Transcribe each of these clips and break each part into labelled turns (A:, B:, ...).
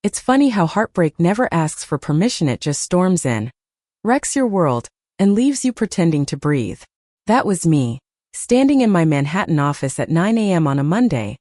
A: It's funny how heartbreak never asks for permission, it just storms in, wrecks your world, and leaves you pretending to breathe. That was me, standing in my Manhattan office at 9 a.m. on a Monday,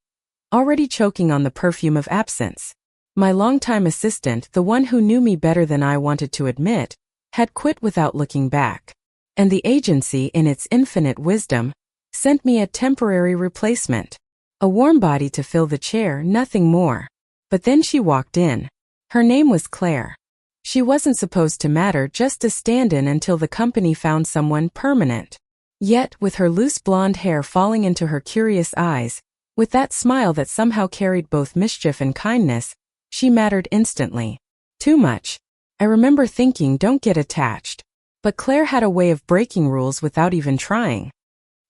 A: already choking on the perfume of absence. My longtime assistant, the one who knew me better than I wanted to admit, had quit without looking back. And the agency, in its infinite wisdom, sent me a temporary replacement. A warm body to fill the chair, nothing more. But then she walked in. Her name was Claire. She wasn't supposed to matter, just a stand-in until the company found someone permanent. Yet, with her loose blonde hair falling into her curious eyes, with that smile that somehow carried both mischief and kindness, she mattered instantly. Too much. I remember thinking, don't get attached. But Claire had a way of breaking rules without even trying.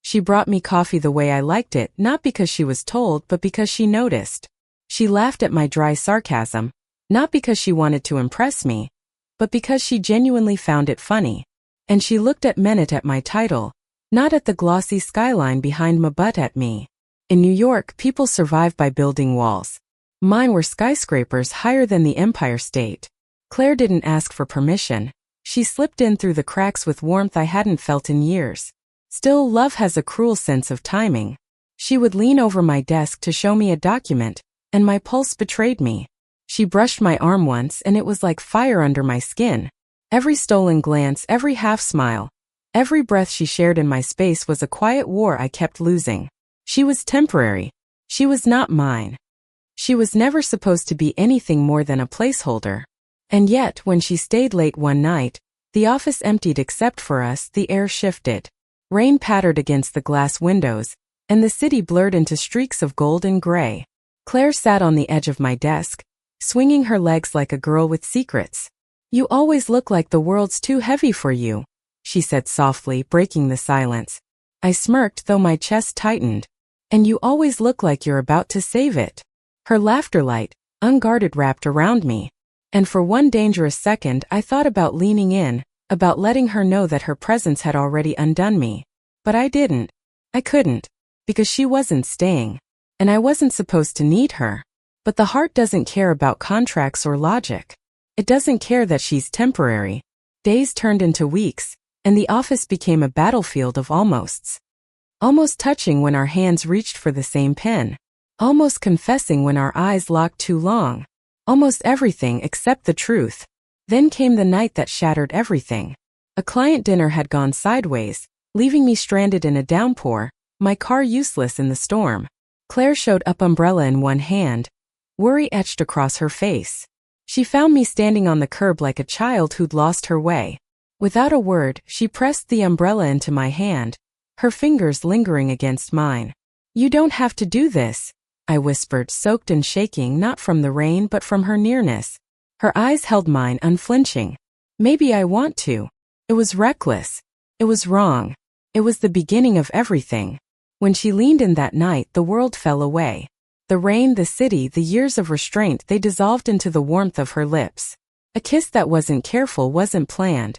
A: She brought me coffee the way I liked it, not because she was told, but because she noticed. She laughed at my dry sarcasm, not because she wanted to impress me, but because she genuinely found it funny. And she looked at minute at my title, not at the glossy skyline behind me but at me. In New York, people survive by building walls. Mine were skyscrapers higher than the Empire State. Claire didn't ask for permission. She slipped in through the cracks with warmth I hadn't felt in years. Still, love has a cruel sense of timing. She would lean over my desk to show me a document, and my pulse betrayed me. She brushed my arm once and it was like fire under my skin. Every stolen glance, every half smile, every breath she shared in my space was a quiet war I kept losing. She was temporary. She was not mine. She was never supposed to be anything more than a placeholder. And yet, when she stayed late one night, the office emptied except for us, the air shifted. Rain pattered against the glass windows, and the city blurred into streaks of gold and gray. Claire sat on the edge of my desk, swinging her legs like a girl with secrets. "You always look like the world's too heavy for you," she said softly, breaking the silence. I smirked, though my chest tightened. "And you always look like you're about to save it." Her laughter light, unguarded, wrapped around me. And for one dangerous second I thought about leaning in, about letting her know that her presence had already undone me. But I didn't. I couldn't. Because she wasn't staying. And I wasn't supposed to need her. But the heart doesn't care about contracts or logic. It doesn't care that she's temporary. Days turned into weeks, and the office became a battlefield of almosts. Almost touching when our hands reached for the same pen. Almost confessing when our eyes locked too long. Almost everything except the truth. Then came the night that shattered everything. A client dinner had gone sideways, leaving me stranded in a downpour, my car useless in the storm. Claire showed up, umbrella in one hand, worry etched across her face. She found me standing on the curb like a child who'd lost her way. Without a word, she pressed the umbrella into my hand, her fingers lingering against mine. "You don't have to do this," I whispered, soaked and shaking, not from the rain but from her nearness. Her eyes held mine, unflinching. "Maybe I want to." It was reckless. It was wrong. It was the beginning of everything. When she leaned in that night, the world fell away. The rain, the city, the years of restraint, they dissolved into the warmth of her lips. A kiss that wasn't careful, wasn't planned.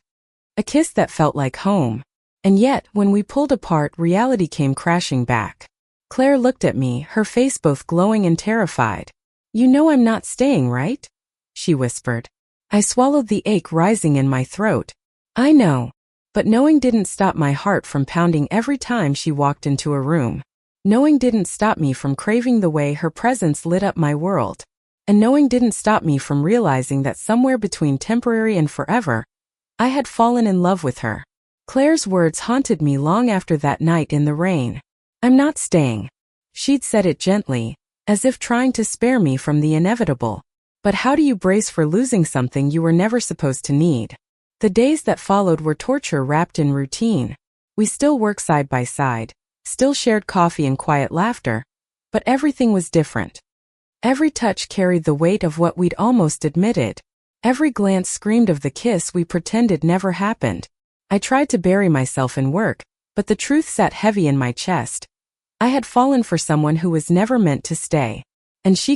A: A kiss that felt like home. And yet, when we pulled apart, reality came crashing back. Claire looked at me, her face both glowing and terrified. "You know I'm not staying, right?" she whispered. I swallowed the ache rising in my throat. "I know." But knowing didn't stop my heart from pounding every time she walked into a room. Knowing didn't stop me from craving the way her presence lit up my world. And knowing didn't stop me from realizing that somewhere between temporary and forever, I had fallen in love with her. Claire's words haunted me long after that night in the rain. "I'm not staying." She'd said it gently, as if trying to spare me from the inevitable. But how do you brace for losing something you were never supposed to need? The days that followed were torture wrapped in routine. We still worked side by side, still shared coffee and quiet laughter, but everything was different. Every touch carried the weight of what we'd almost admitted. Every glance screamed of the kiss we pretended never happened. I tried to bury myself in work, but the truth sat heavy in my chest. I had fallen for someone who was never meant to stay. And she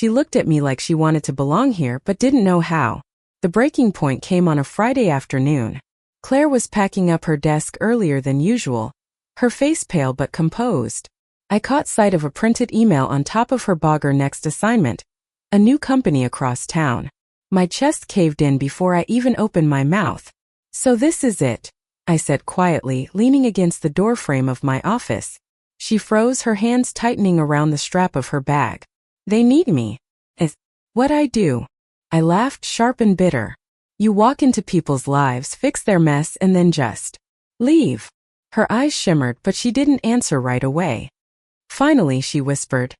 A: looked at me like she wanted to belong here but didn't know how. The breaking point came on a Friday afternoon. Claire was packing up her desk earlier than usual, her face pale but composed. I caught sight of a printed email on top of her bogger next assignment, A new company across town. My chest caved in before I even opened my mouth. So this is it, I said quietly, leaning against the doorframe of my office. She froze, her hands tightening around the strap of her bag. They need me. Is what I do. I laughed, sharp and bitter. You walk into people's lives, fix their mess, and then just leave. Her eyes shimmered, but she didn't answer right away. Finally, she whispered,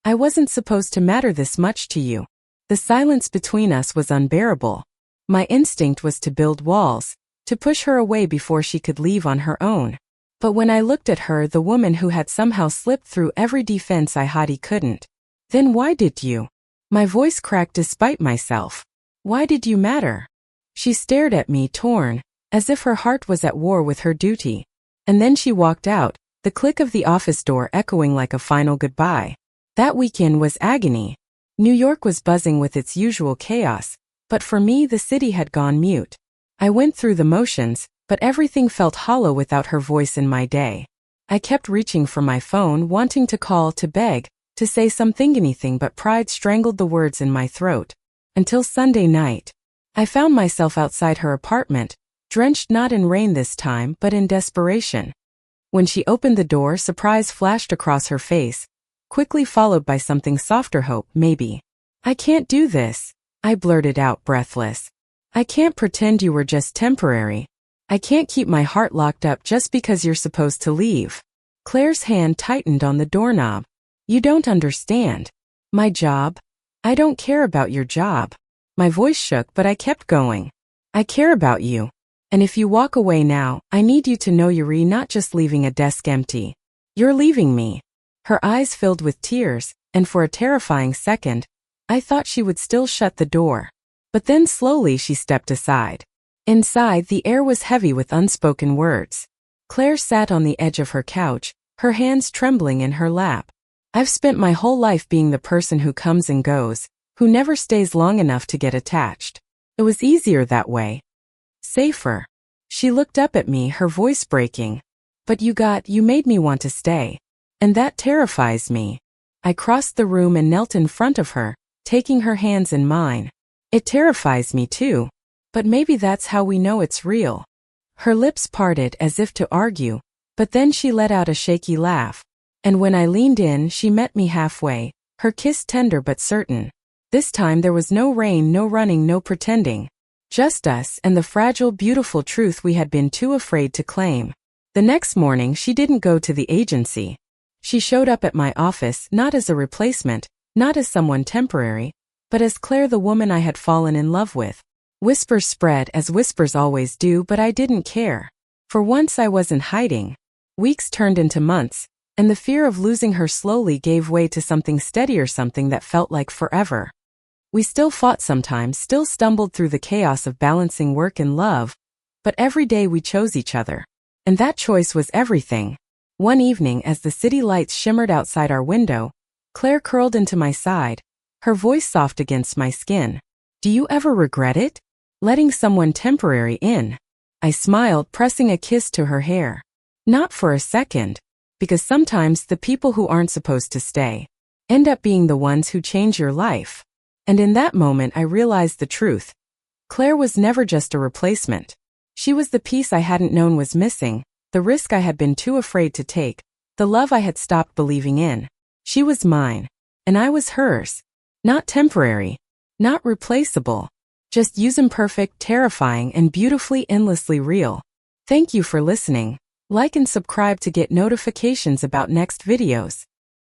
A: I wasn't supposed to matter this much to you. The silence between us was unbearable. My instinct was to build walls, to push her away before she could leave on her own. But when I looked at her, the woman who had somehow slipped through every defense I had, he couldn't. Then why did you? My voice cracked despite myself. Why did you matter? She stared at me, torn, as if her heart was at war with her duty. And then she walked out, the click of the office door echoing like a final goodbye. That weekend was agony. New York was buzzing with its usual chaos, but for me the city had gone mute. I went through the motions, but everything felt hollow without her voice in my day. I kept reaching for my phone, wanting to call, to beg, to say something, anything, but pride strangled the words in my throat. Until Sunday night. I found myself outside her apartment, drenched not in rain this time, but in desperation. When she opened the door, surprise flashed across her face, quickly followed by something softer, hope, maybe. I can't do this, I blurted out, breathless. I can't pretend you were just temporary. I can't keep my heart locked up just because you're supposed to leave. Claire's hand tightened on the doorknob. You don't understand. My job? I don't care about your job. My voice shook, but I kept going. I care about you. And if you walk away now, I need you to know you're not just leaving a desk empty. You're leaving me. Her eyes filled with tears, and for a terrifying second, I thought she would still shut the door. But then slowly she stepped aside. Inside, the air was heavy with unspoken words. Claire sat on the edge of her couch, her hands trembling in her lap. I've spent my whole life being the person who comes and goes, who never stays long enough to get attached. It was easier that way. Safer. She looked up at me, her voice breaking. But you made me want to stay. And that terrifies me. I crossed the room and knelt in front of her, taking her hands in mine. It terrifies me too. But maybe that's how we know it's real. Her lips parted as if to argue, but then she let out a shaky laugh. And when I leaned in, she met me halfway, her kiss tender but certain. This time there was no rain, no running, no pretending. Just us and the fragile, beautiful truth we had been too afraid to claim. The next morning she didn't go to the agency. She showed up at my office, not as a replacement, not as someone temporary, but as Claire, the woman I had fallen in love with. Whispers spread, as whispers always do, but I didn't care. For once I wasn't hiding. Weeks turned into months, and the fear of losing her slowly gave way to something steadier, something that felt like forever. We still fought sometimes, still stumbled through the chaos of balancing work and love, but every day we chose each other. And that choice was everything. One evening, as the city lights shimmered outside our window, Claire curled into my side, her voice soft against my skin. Do you ever regret it? Letting someone temporary in? I smiled, pressing a kiss to her hair. Not for a second. Because sometimes the people who aren't supposed to stay end up being the ones who change your life. And in that moment I realized the truth. Claire was never just a replacement. She was the piece I hadn't known was missing, the risk I had been too afraid to take, the love I had stopped believing in. She was mine. And I was hers. Not temporary. Not replaceable. Just imperfect, terrifying, and beautifully, endlessly real. Thank you for listening. Like and subscribe to get notifications about next videos.